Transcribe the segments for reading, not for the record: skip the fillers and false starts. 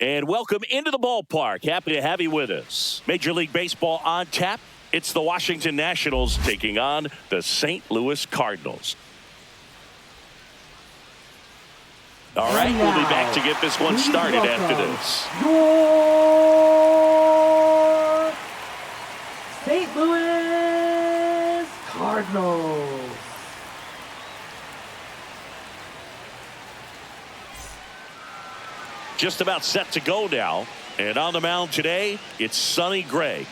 And welcome into the ballpark. Happy to have you with us. Major League Baseball on tap. It's the Washington Nationals taking on the St. Louis Cardinals. All right, we'll be back to get this one started after this. Your St. Louis Cardinals. Just about set to go now. And on the mound today, it's Sonny Gray.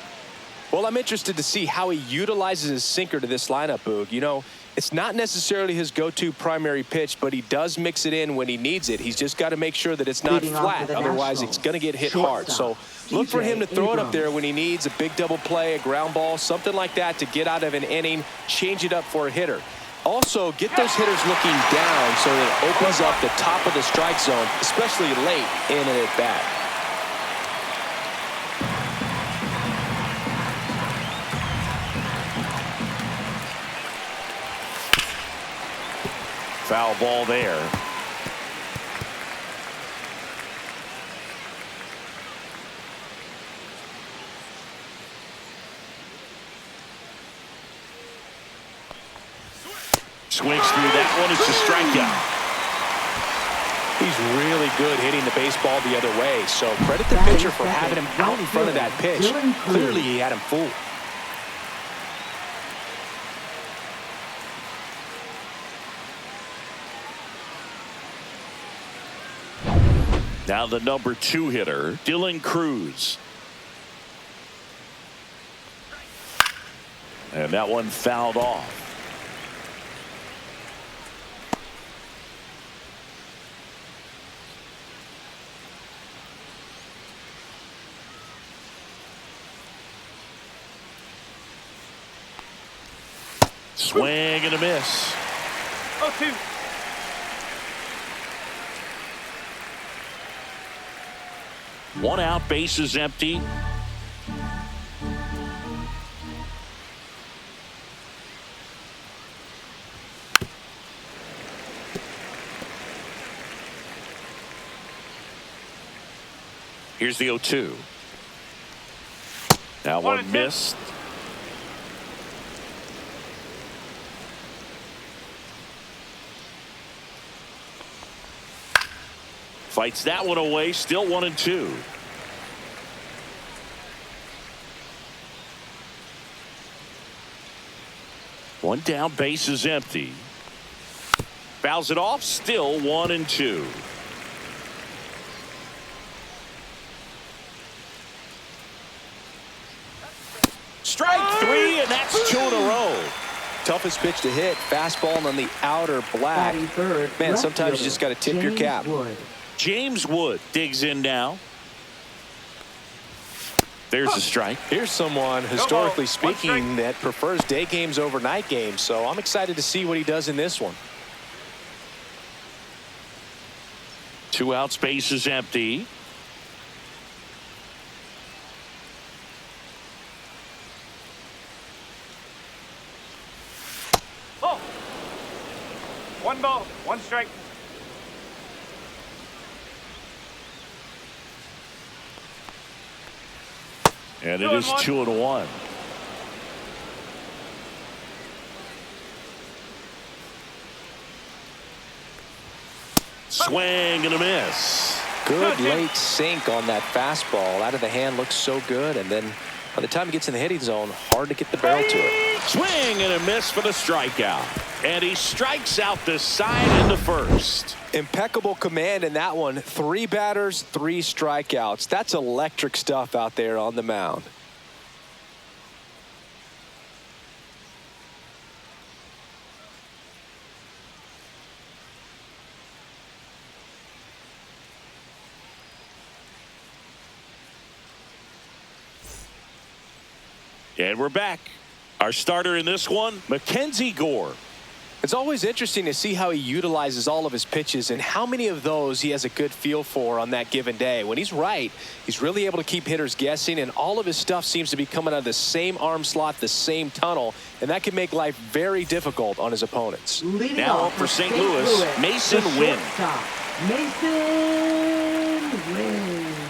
Well, I'm interested to see how he utilizes his sinker to this lineup, Boog. You know, it's not necessarily his go-to primary pitch, but he does mix it in when he needs it. He's just got to make sure that it's not flat. Otherwise, it's going to get hit hard. So look for him to throw it up there when he needs a big double play, a ground ball, something like that to get out of an inning, change it up for a hitter. Also, get those hitters looking down so that it opens up the top of the strike zone, especially late in an at-bat. Foul ball there. Swings through that one. It's a strikeout. He's really good hitting the baseball the other way. So credit the pitcher for having him out in front of that pitch. Clearly he had him fooled. Now the number 2 hitter, Dylan Cruz. And that one fouled off. Swing and a miss. 0-2. One out, base is empty. Here's the 0-2. That one missed. Fights that one away, still 1-2. One down, base is empty. Fouls it off, still 1-2. Strike 3, and that's 2 in a row. Toughest pitch to hit, fastball on the outer black. Man, sometimes you just got to tip your cap. James Wood digs in now. There's a strike. Here's someone, historically speaking, that prefers day games over night games. So I'm excited to see what he does in this one. 2 outs, base is empty. Oh. 1 ball, 1 strike. And it is 2-1. Swing and a miss. Good late sink on that fastball. Out of the hand, looks so good. And then by the time he gets in the hitting zone, hard to get the barrel to it. Swing and a miss for the strikeout. And he strikes out the side into first. Impeccable command in that one. 3 batters, 3 strikeouts. That's electric stuff out there on the mound. And we're back. Our starter in this one, Mackenzie Gore. It's always interesting to see how he utilizes all of his pitches and how many of those he has a good feel for on that given day. When he's right, he's really able to keep hitters guessing, and all of his stuff seems to be coming out of the same arm slot, the same tunnel, and that can make life very difficult on his opponents. Now up for St. Louis, Mason Wynn. Mason Wynn.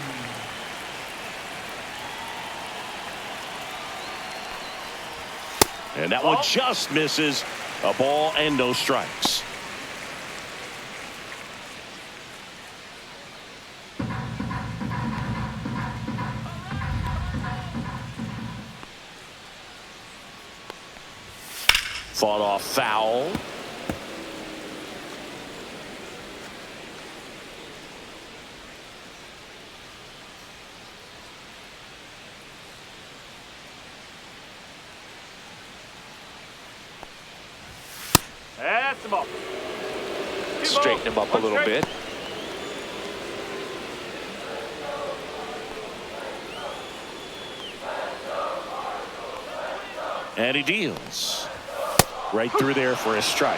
And that one just misses. A ball and no strikes. Fought off foul. That's the ball. Straighten him up a little bit. And he deals. Right through there for a strike.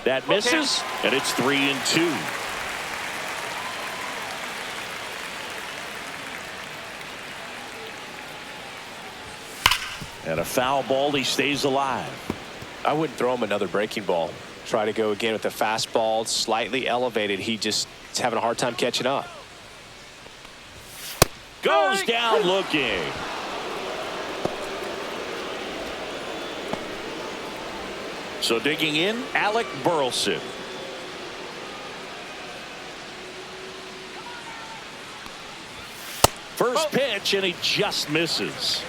That misses, and it's 3-2. And a foul ball, he stays alive. I wouldn't throw him another breaking ball. Try to go again with the fastball, slightly elevated. He just is having a hard time catching up. Goes down looking. So digging in, Alec Burleson. First pitch, and he just misses.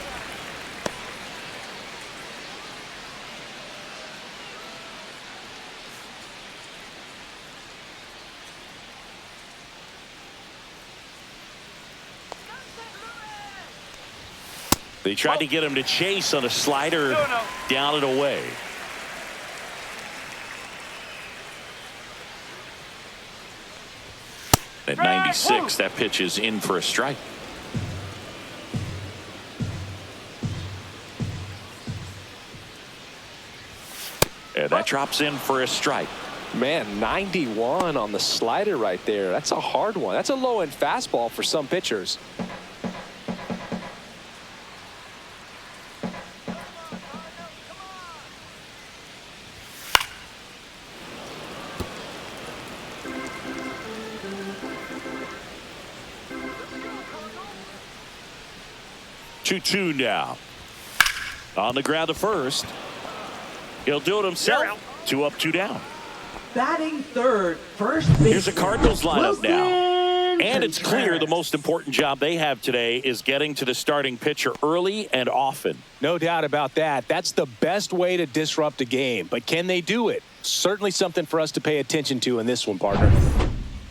They tried to get him to chase on a slider, down and away. At 96, that pitch is in for a strike. And that drops in for a strike. Man, 91 on the slider right there. That's a hard one. That's a low-end fastball for some pitchers. Two now. On the ground to first. He'll do it himself. 2 up, 2 down. Batting third, first base. Here's a Cardinals lineup now. And it's clear Contreras. the most important job they have today is getting to the starting pitcher early and often. No doubt about that. That's the best way to disrupt a game. But can they do it? Certainly something for us to pay attention to in this one, partner.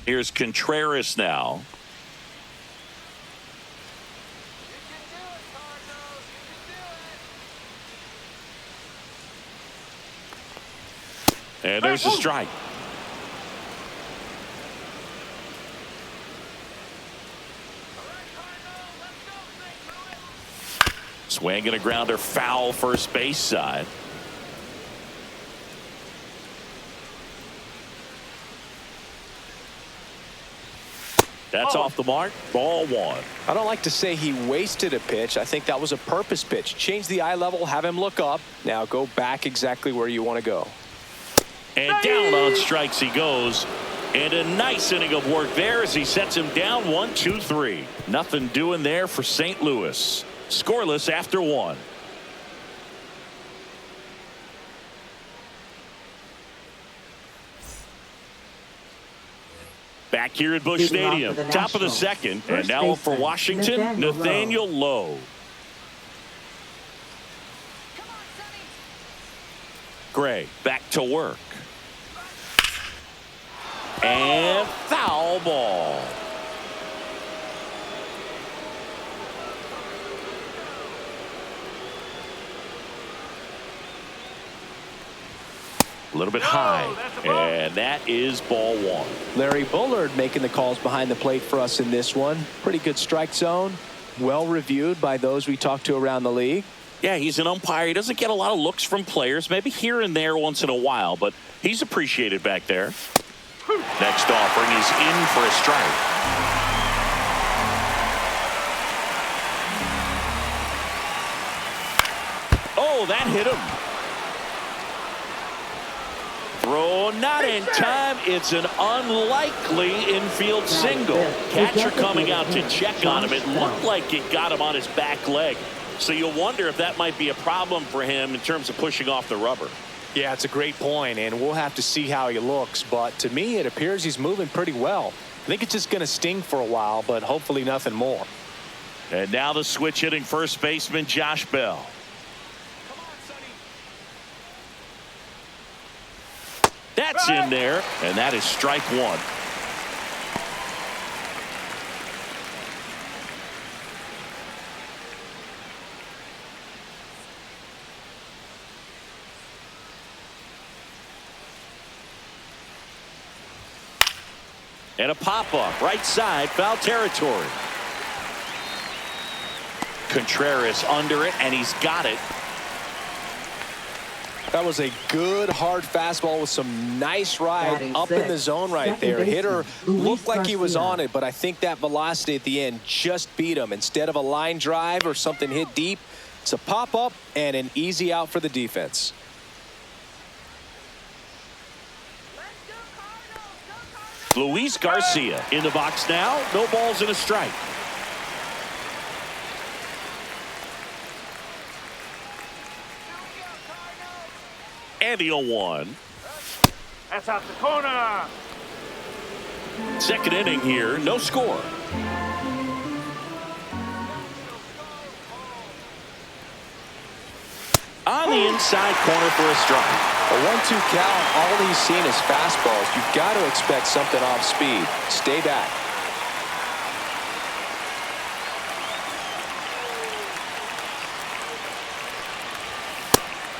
Here's Contreras now. And there's a strike. Swing and a grounder foul first base side. That's off the mark. Ball 1. I don't like to say he wasted a pitch. I think that was a purpose pitch. Change the eye level, have him look up. Now go back exactly where you want to go. And down on strikes he goes. And a nice inning of work there as he sets him down 1-2-3. Nothing doing there for St. Louis. Scoreless after 1. Back here at Busch Stadium, top of the second, and now up for Washington, Nathaniel Lowe. Gray back to work. And foul ball. A little bit high, and that is ball 1. Larry Bullard making the calls behind the plate for us in this one. Pretty good strike zone. Well reviewed by those we talked to around the league. Yeah, he's an umpire. He doesn't get a lot of looks from players, maybe here and there once in a while, but he's appreciated back there. Next offering is in for a strike. Oh, that hit him. Throw So not in time. It's an unlikely infield single. Catcher coming out to check on him. It looked like it got him on his back leg. So you'll wonder if that might be a problem for him in terms of pushing off the rubber. Yeah, it's a great point, and we'll have to see how he looks. But to me, it appears he's moving pretty well. I think it's just going to sting for a while, but hopefully nothing more. And now the switch hitting first baseman Josh Bell. That's in there, and that is strike one. And a pop-up right side, foul territory. Contreras under it, and he's got it. That was a good hard fastball with some nice ride up in the zone right there. Hitter looked like he was on it, but I think that velocity at the end just beat him. Instead of a line drive or something hit deep, it's a pop-up and an easy out for the defense. Luis Garcia in the box now. No balls and a strike. And the 0-1. That's out the corner. Second inning here, no score. On the inside corner for a strike. A 1-2 count, all he's seen is fastballs. You've got to expect something off speed. Stay back.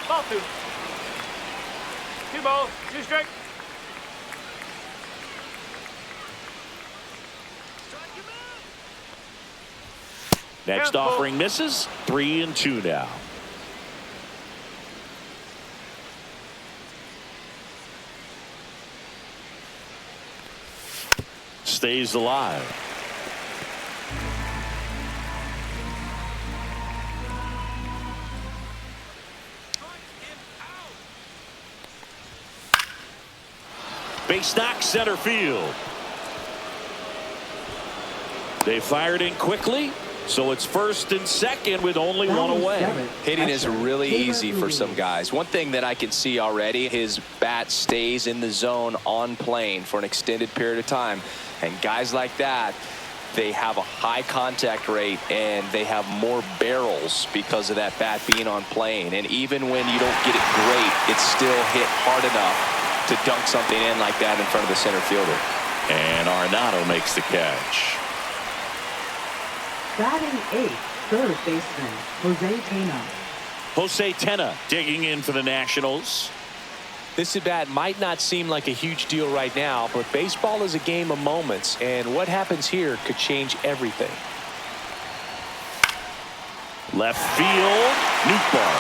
Ball two. 2 balls, 2 strikes. Next offering misses. 3-2 now. Stays alive. Base knock center field. They fired in quickly, so it's first and second with only one away. Hitting is really easy for some guys. One thing that I can see already, his bat stays in the zone on plane for an extended period of time. And guys like that, they have a high contact rate and they have more barrels because of that bat being on plane. And even when you don't get it great, it's still hit hard enough to dunk something in like that in front of the center fielder. And Arenado makes the catch. Batting eighth, third baseman Jose Tena. Jose Tena digging in for the Nationals. This at bat might not seem like a huge deal right now, but baseball is a game of moments, and what happens here could change everything. Left field, Nootbaar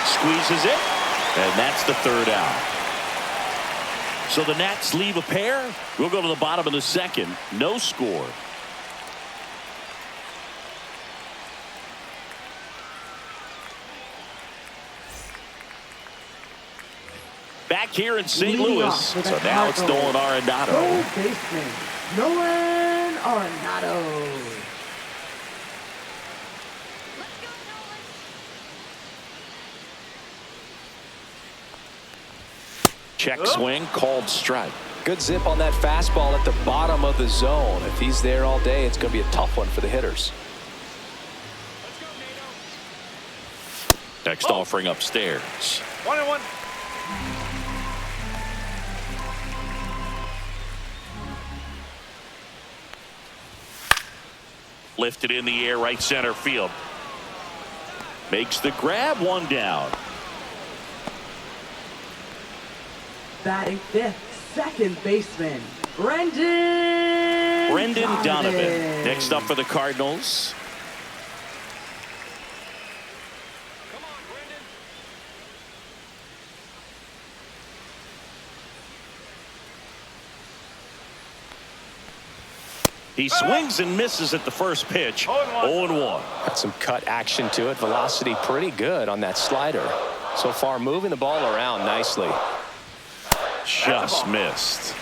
squeezes it, and that's the third out. So the Nats leave a pair. We'll go to the bottom of the second. No score. Back here in St. Louis. So now it's Nolan Arenado. Third baseman Nolan Arenado. Check swing, called strike. Good zip on that fastball at the bottom of the zone. If he's there all day, it's going to be a tough one for the hitters. Next offering upstairs. 1-1. Lifted in the air, right center field. Makes the grab, one down. Batting fifth, second baseman Brendan Donovan. Next up for the Cardinals. He swings and misses at the first pitch. 0-1. Got some cut action to it. Velocity pretty good on that slider. So far moving the ball around nicely. Just missed.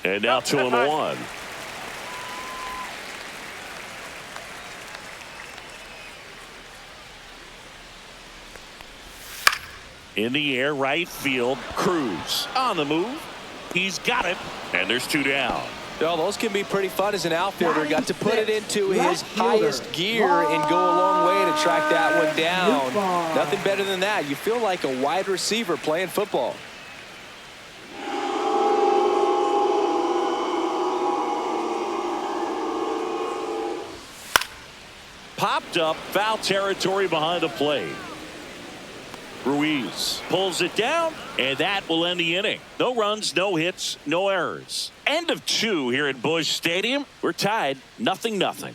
And now 2-1. In the air, right field. Cruz on the move. He's got it. And there's 2 down. Well, those can be pretty fun as an outfielder. Got to put it into his highest gear and go a long way to track that one down. Nothing better than that. You feel like a wide receiver playing football. Popped up, foul territory behind the plate. Ruiz pulls it down, and that will end the inning. No runs, no hits, no errors. End of 2 here at Busch Stadium. We're tied 0-0.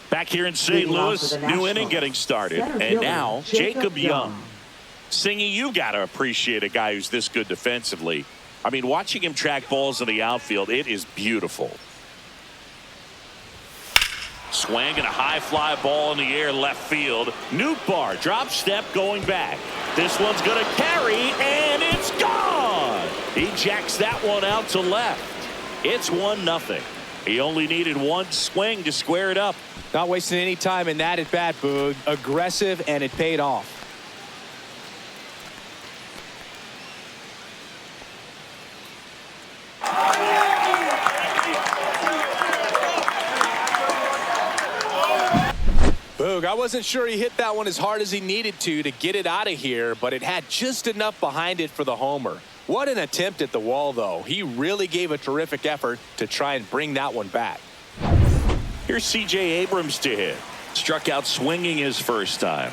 Back here in St. Louis, new inning getting started. And now Jacob Young. Singy, you got to appreciate a guy who's this good defensively. I mean, watching him track balls in the outfield, it is beautiful. Swing and a high fly ball in the air left field. Nootbaar drop step going back. This one's going to carry, and it's gone. He jacks that one out to left. It's 1-0. He only needed one swing to square it up. Not wasting any time in that at bat, Boog. Aggressive, and it paid off. Boog, I wasn't sure he hit that one as hard as he needed to get it out of here, but it had just enough behind it for the homer. What an attempt at the wall, though. He really gave a terrific effort to try and bring that one back. Here's C.J. Abrams to hit. Struck out swinging his first time.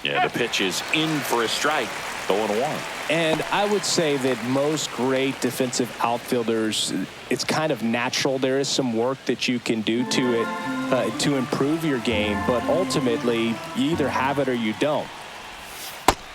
Yeah, the pitch is in for a strike. 0-1. And I would say that most great defensive outfielders, it's kind of natural. There is some work that you can do to it to improve your game, but ultimately you either have it or you don't.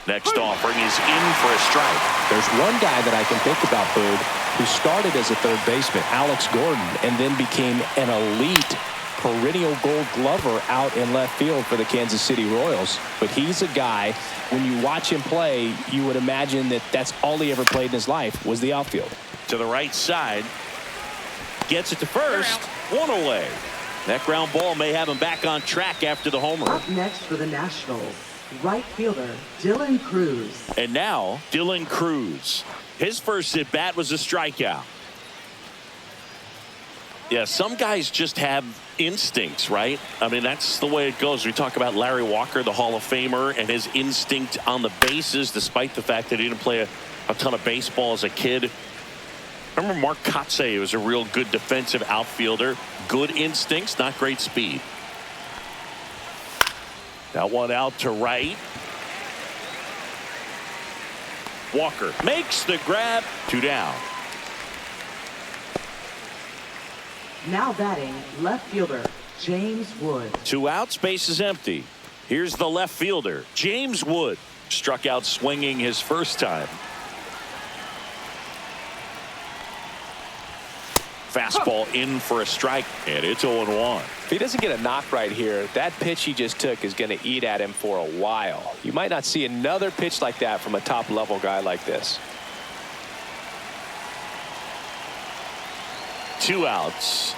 Next offering is in for a strike. There's one guy that I can think about, Boog, who started as a third baseman, Alex Gordon, and then became an elite perennial Gold Glover out in left field for the Kansas City Royals. But he's a guy, when you watch him play, you would imagine that that's all he ever played in his life was the outfield. To the right side. Gets it to first. One away. That ground ball may have him back on track after the homer. Up next for the Nationals, right fielder Dylan Cruz. And now Dylan Cruz. His first at bat was a strikeout. Yeah, some guys just have instincts, right? I mean, that's the way it goes. We talk about Larry Walker, the Hall of Famer, and his instinct on the bases, despite the fact that he didn't play a ton of baseball as a kid. Remember Mark Kotsay was a real good defensive outfielder. Good instincts, not great speed. That one out to right. Walker makes the grab. 2 down. Now batting, left fielder James Wood. 2 outs, base is empty. Here's the left fielder, James Wood. Struck out swinging his first time. Fastball in for a strike, and it's 0-1. If he doesn't get a knock right here, that pitch he just took is going to eat at him for a while. You might not see another pitch like that from a top-level guy like this. 2 outs.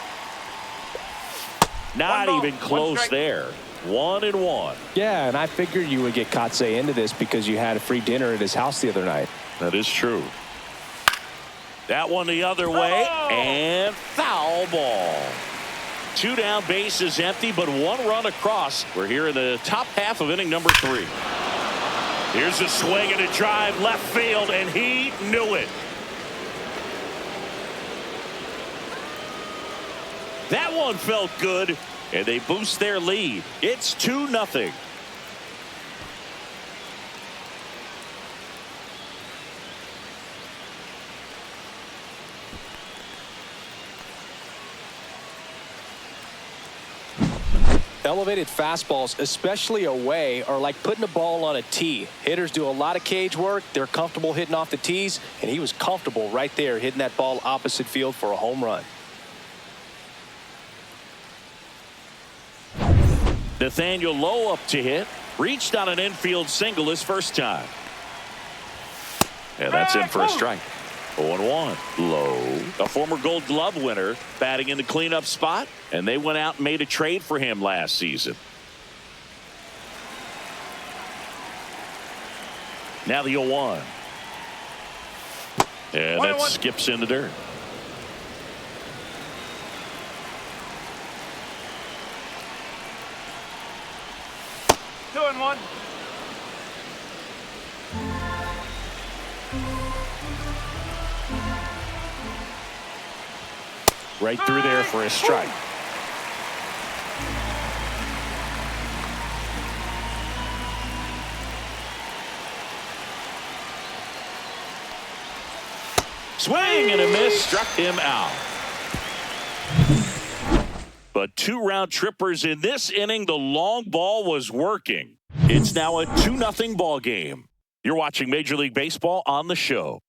Not even close there. 1-1. Yeah, and I figured you would get Kotsay into this because you had a free dinner at his house the other night. That is true. That one the other way, and foul ball. 2 down, base is empty, but 1 run across. We're here in the top half of inning number 3. Here's a swing and a drive left field, and he knew it. That one felt good, and they boost their lead. It's 2-0. Elevated fastballs, especially away, are like putting a ball on a tee. Hitters do a lot of cage work. They're comfortable hitting off the tees, and he was comfortable right there hitting that ball opposite field for a home run. Nathaniel Lowe up to hit. Reached on an infield single his first time. And that's in for a strike. 0-1. Lowe, a former Gold Glove winner, batting in the cleanup spot, and they went out and made a trade for him last season. Now the 0-1. And that skips in the dirt. Two and one. Right through there for a strike. Swing and a miss, struck him out. But 2 round trippers in this inning. The long ball was working. It's now a 2-0 ball game. You're watching Major League Baseball on the show.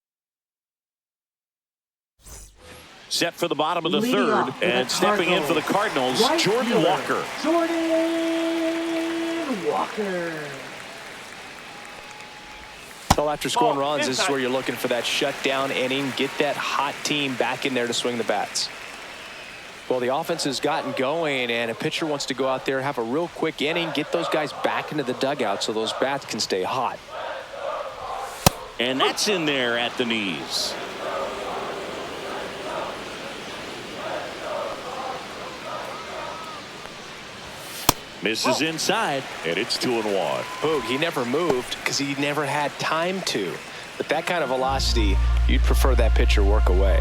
Set for the bottom of the third, and stepping in for the Cardinals, Jordan Walker. Jordan Walker. Well, after scoring runs, this is where you're looking for that shutdown inning. Get that hot team back in there to swing the bats. Well, the offense has gotten going, and a pitcher wants to go out there, have a real quick inning, get those guys back into the dugout so those bats can stay hot. And that's in there at the knees. Misses inside, and it's 2-1. Boog, he never moved because he never had time to. But that kind of velocity, you'd prefer that pitcher work away.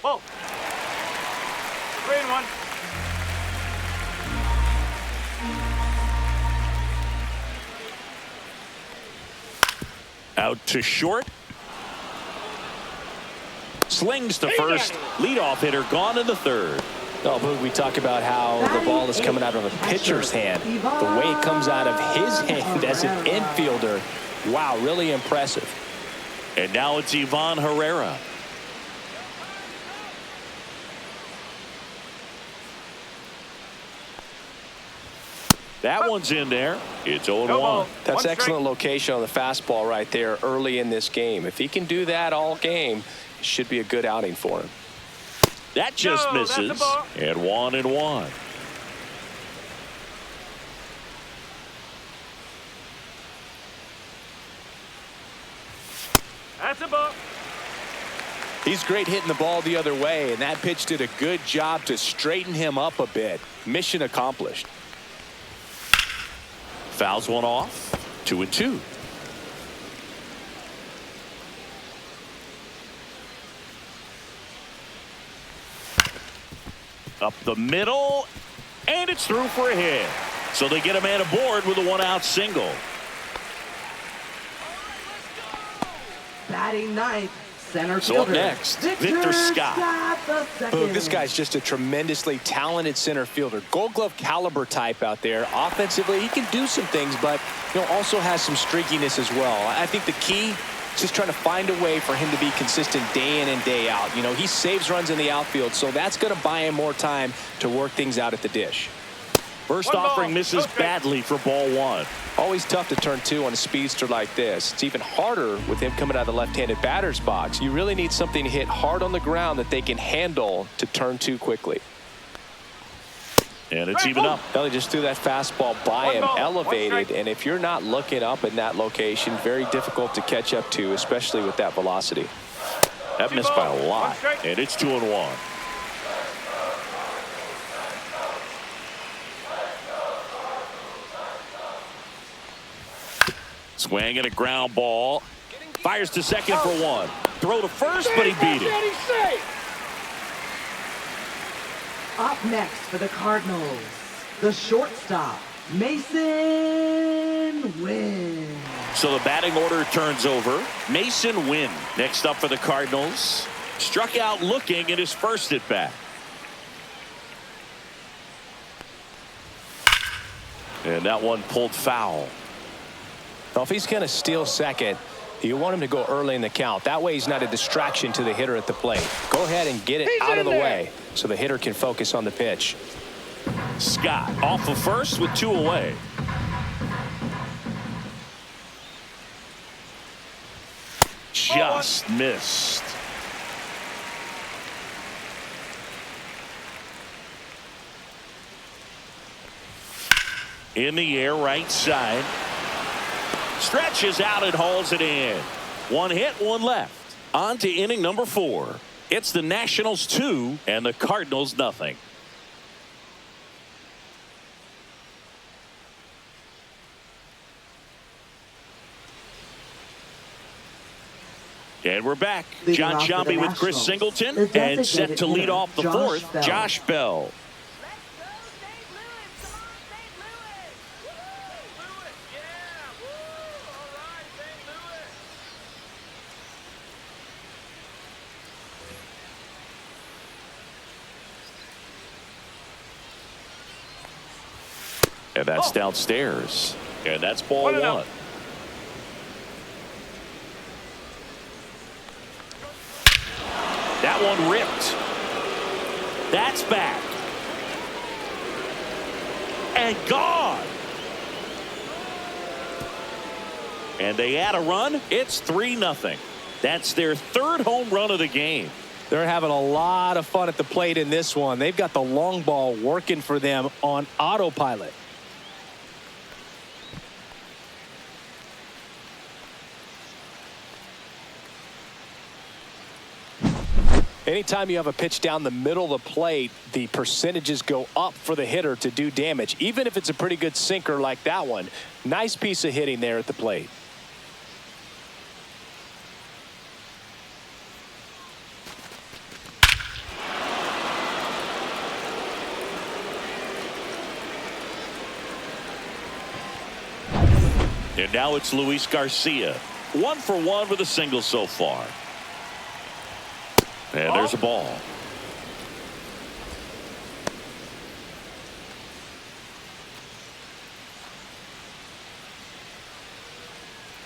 Ball. 3-1. Out to short. Slings to first. Leadoff hitter gone in the third. Oh, Boog, we talk about how the ball is coming out of a pitcher's hand. The way it comes out of his hand as an infielder. Wow, really impressive. And now it's Ivan Herrera. That one's in there. It's 0-1. That's excellent location on the fastball right there early in this game. If he can do that all game, it should be a good outing for him. That just misses. And 1-1. That's a ball. He's great hitting the ball the other way, and that pitch did a good job to straighten him up a bit. Mission accomplished. Fouls one off. 2-2. Up the middle, and it's through for a hit. So they get a man aboard with a 1-out single. Batting ninth, center So fielder. up next, Victor Scott. Boog, this guy's just a tremendously talented center fielder. Gold Glove caliber type out there. Offensively, he can do some things, but also has some streakiness as well. I think the key is just trying to find a way for him to be consistent day in and day out. He saves runs in the outfield, so that's going to buy him more time to work things out at the dish. First offering misses badly for ball 1. Always tough to turn 2 on a speedster like this. It's even harder with him coming out of the left-handed batter's box. You really need something to hit hard on the ground that they can handle to turn 2 quickly. And it's even up. Well, he just threw that fastball by him, elevated, and if you're not looking up in that location, very difficult to catch up to, especially with that velocity. That missed by a lot, and it's 2-1. Swing and a ground ball. Fires to second for 1. Throw to first, but he beat it. Up next for the Cardinals, the shortstop, Mason Wynn. So the batting order turns over. Mason Wynn next up for the Cardinals. Struck out looking in his first at bat. And that one pulled foul. Well, if he's going to steal second, you want him to go early in the count. That way he's not a distraction to the hitter at the plate. Go ahead and get it out of the way so the hitter can focus on the pitch. Scott off of first with 2 away. Just missed. In the air, right side. Stretches out and hauls it in. 1 hit, 1 left. On to inning number 4. It's the Nationals 2 and the Cardinals nothing. And we're back. John Sciambi with Chris Singleton and set to lead off the 4th, Josh Bell. And that's downstairs. And that's ball 1. That one ripped. That's back. And gone. And they add a run. It's 3-0. That's their 3rd home run of the game. They're having a lot of fun at the plate in this one. They've got the long ball working for them on autopilot. Anytime you have a pitch down the middle of the plate, the percentages go up for the hitter to do damage, even if it's a pretty good sinker like that one. Nice piece of hitting there at the plate. And now it's Luis Garcia. 1 for 1 with a single so far. And there's a ball.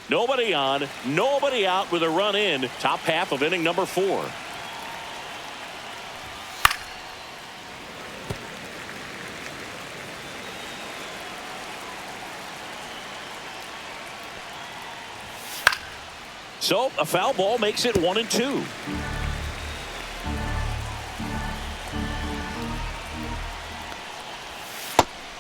Nobody on, nobody out with a run in. Top half of inning number 4. So a foul ball makes it 1-2.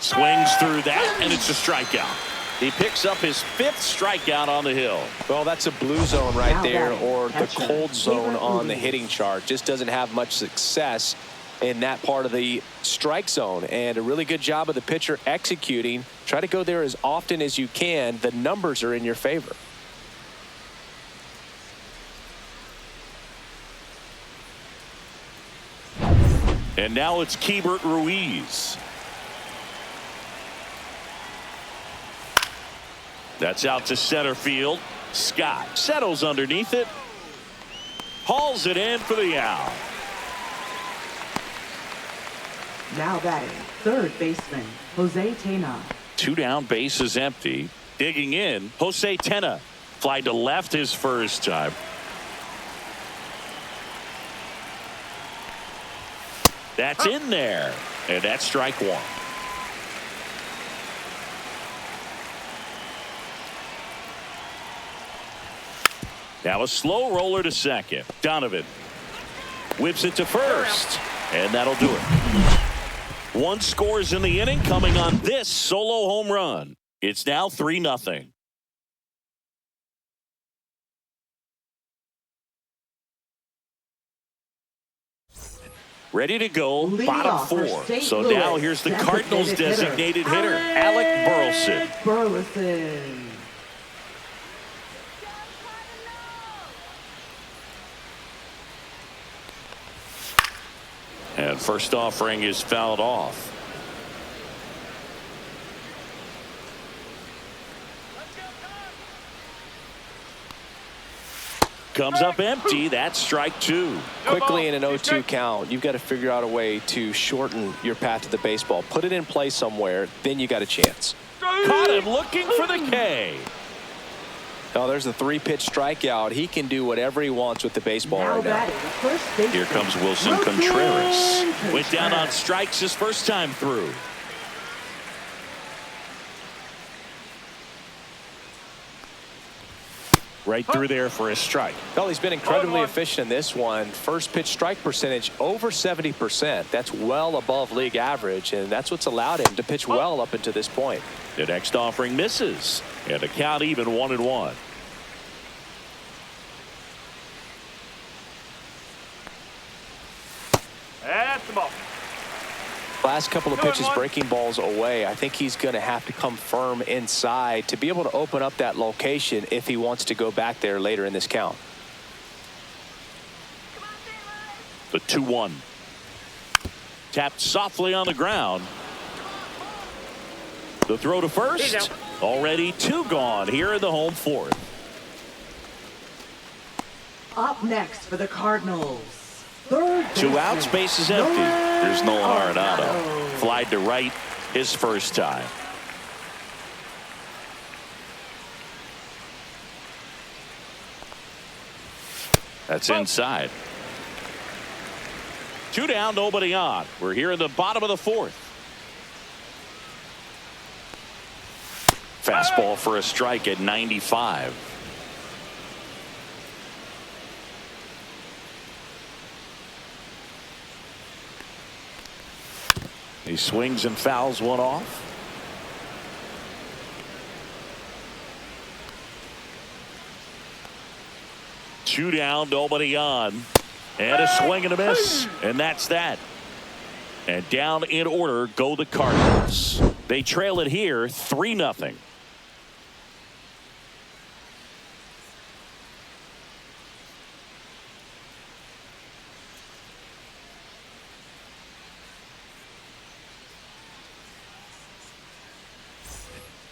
Swings through that, and it's a strikeout. He picks up his 5th strikeout on the hill. Well, that's a blue zone right there, or the cold zone on the hitting chart. Just doesn't have much success in that part of the strike zone. And a really good job of the pitcher executing. Try to go there as often as you can. The numbers are in your favor. And now it's Keibert Ruiz. That's out to center field. Scott settles underneath it. Hauls it in for the out. Now batting, 3rd baseman, Jose Tena. 2 down, bases empty. Digging in, Jose Tena. Fly to left his first time. That's in there. And that's strike 1. Now a slow roller to second. Donovan whips it to first. And that'll do it. 1 scores in the inning coming on this solo home run. It's now 3-0. Ready to go, bottom 4. So now here's the Cardinals designated hitter, Alec Burleson. And first offering is fouled off. comes up empty. That's strike two. Quickly in an 0-2 count, you've got to figure out a way to shorten your path to the baseball. Put it in play somewhere, then you got a chance. Caught him looking for the K. Oh, there's a 3-pitch strikeout. He can do whatever he wants with the baseball right now. Here comes Wilson Contreras. Went down on strikes his first time through. Right through there for a strike. Well, he's been incredibly efficient in this one. First pitch strike percentage over 70%. That's well above league average, and that's what's allowed him to pitch well up until this point. The next offering misses, and the count even 1-1. That's the ball. Last couple of pitches breaking balls away. I think he's going to have to come firm inside to be able to open up that location if he wants to go back there later in this count. The 2-1. Tapped softly on the ground. The throw to first. Already 2 gone here in the home fourth. Up next for the Cardinals. Third 2 outs, base is empty. There's Nolan Arenado. Flied to right his first time. That's inside. 2 down, nobody on. We're here in the bottom of the fourth. Fastball for a strike at 95. He swings and fouls one off. Two down, nobody on. And a swing and a miss. And that's that. And down in order go the Cardinals. They trail it here 3-0.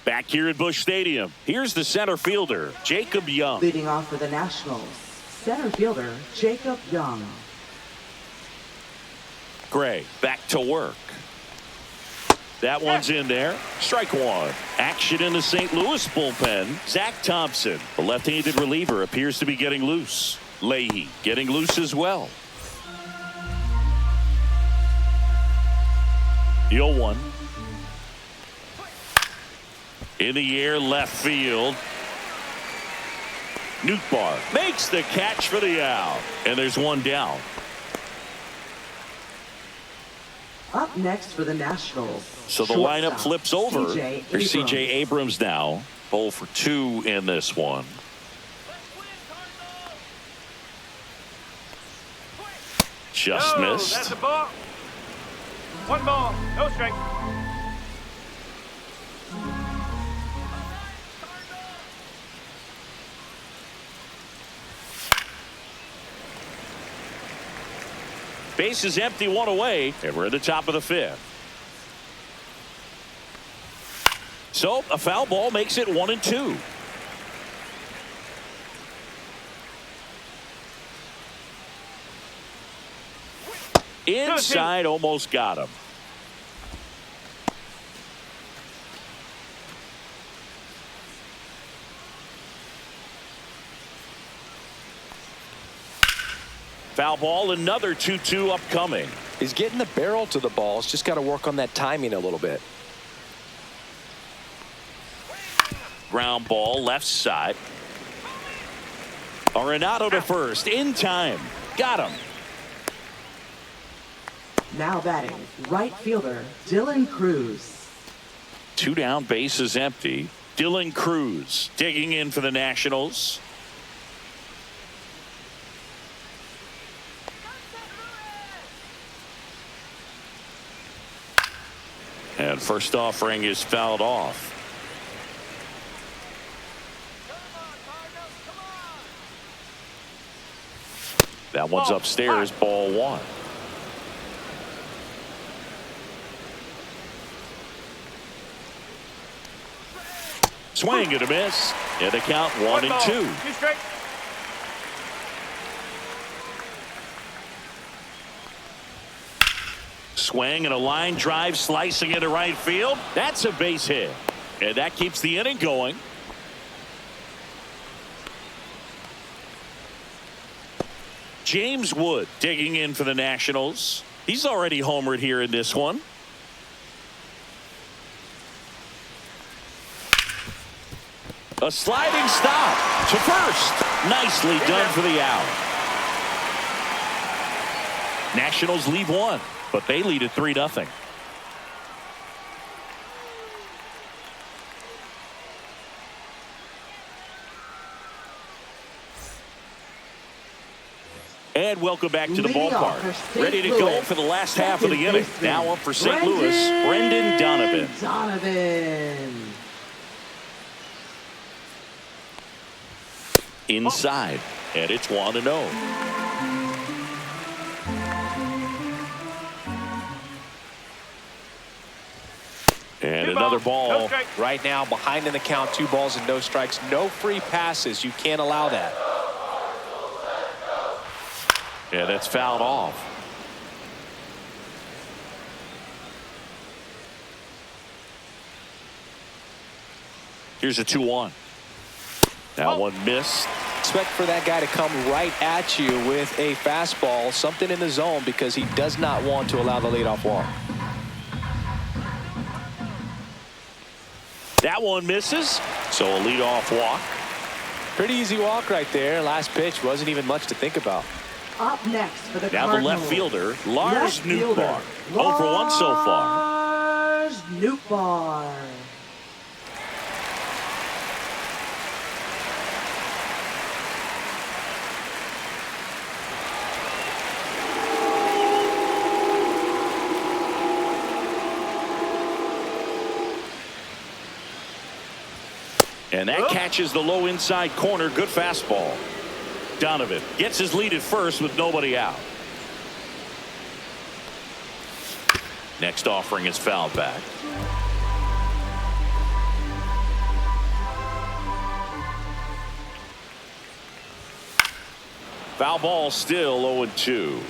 Back here at Busch Stadium, here's the center fielder, Jacob Young. Leading off for the Nationals, center fielder Jacob Young. Gray back to work. That one's in there. Strike one. Action in the St. Louis bullpen. Zach Thompson, the left-handed reliever, appears to be getting loose. Leahy getting loose as well. The 0-1. In the air, left field. Nootbaar makes the catch for the out. And there's one down. Up next for the Nationals. So the lineup shortstop, flips over. C.J. There's C.J. Abrams now. 0 for 2 in this one. Just missed. That's a ball. 1 ball, no strike. Base is empty, 1 away, and we're at the top of the 5th. So a foul ball makes it 1-2. Inside, almost got him. Foul ball, another 2-2 upcoming. He's getting the barrel to the ball. He's just got to work on that timing a little bit. Ground ball, left side. Arenado to first, in time. Got him. Now batting, right fielder Dylan Cruz. 2 down, base is empty. Dylan Cruz digging in for the Nationals. And first offering is fouled off. That one's upstairs, ball 1. Swing and a miss. And the count 1-2. Swing and a line drive slicing into right field. That's a base hit. And that keeps the inning going. James Wood digging in for the Nationals. He's already homered here in this one. A sliding stop to first. Nicely done for the out. Nationals lead one, but they lead at 3-0. And welcome back to the ballpark. Ready to go for the last half of the inning. Now up for St. Louis, Brendan Donovan. Inside, and it's 1-0. And another ball. Right now, behind in the count, 2 balls and no strikes. No free passes. You can't allow that. Yeah, that's fouled off. Here's a 2-1. That one missed. Expect for that guy to come right at you with a fastball, something in the zone, because he does not want to allow the leadoff walk. That one misses, so a leadoff walk. Pretty easy walk right there. Last pitch wasn't even much to think about. Up next for the now Cardinals. the left fielder, Lars Nootbaar. 0 for 1 so far. Lars Nootbaar. And that catches the low inside corner. Good fastball. Donovan gets his lead at first with nobody out. Next offering is fouled back. Foul ball, still 0-2.